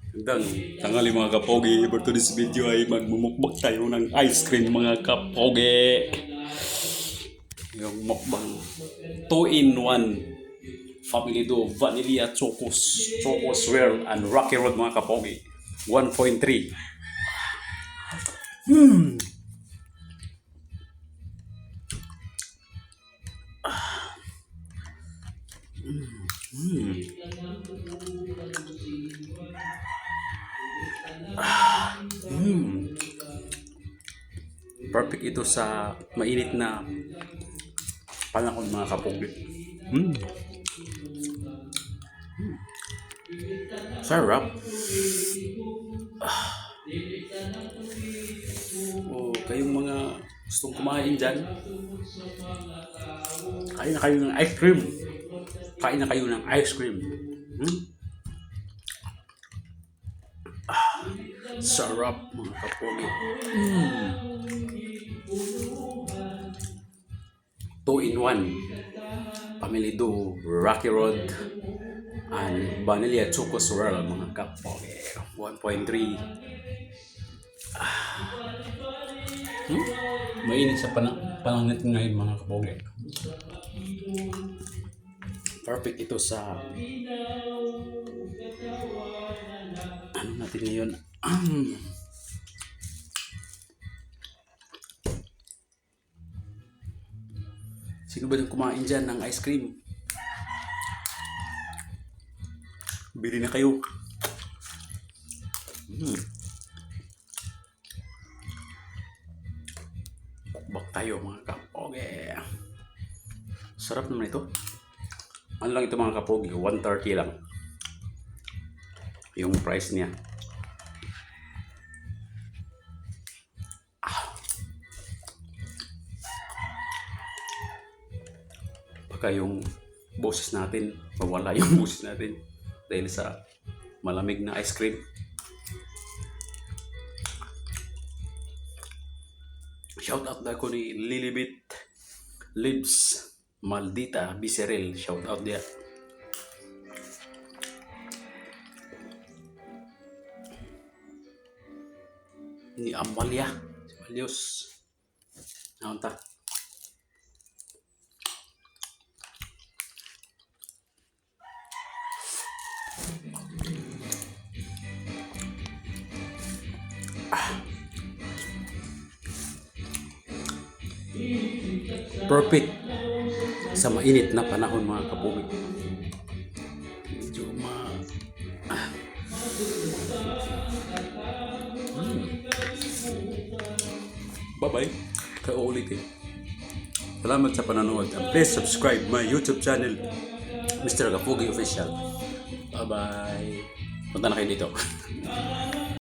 Magandang tanghali mga kapogi. For today's video ay magmumukbang tayo ng ice cream mga kapogi. Yung mukbang 2-in-1 Family Do Vanilla Choco Swirl and Rocky Road mga kapogi. 1.3. Perfect ito sa mainit na panahon mga kapogi. Sarap. Kayong mga gustong kumain dyan, kain na kayo ng ice cream. Kain na kayo ng ice cream. Sarap mga kapogi. 2-in-1 Family Do Rocky Road and Vanilla Choco Swirl mga kapogi. 1.3. Mainit sa panahon natin ngayon mga kapogi. Perfect ito sa ano natin ngayon. Sino ba yung kumain dyan ng ice cream? Bili na kayo. Bak tayo mga kapogi. Sarap naman ito. Ano lang ito mga kapogi? 130 lang yung price niya. Baka yung boses natin, mawala yung boses natin dahil sa malamig na ice cream. Shout out na ko ni Lilibit Libs Maldita Biserel. Shout out dia. Ni Amalia Valios. Naunta. Perfect sa mainit na panahon mga kapogi. Medyo Bye-bye. Kaulit eh. Salamat sa panonood. And please subscribe my YouTube channel, Mr. Kapogi Official. Bye-bye. Punta na kayo dito.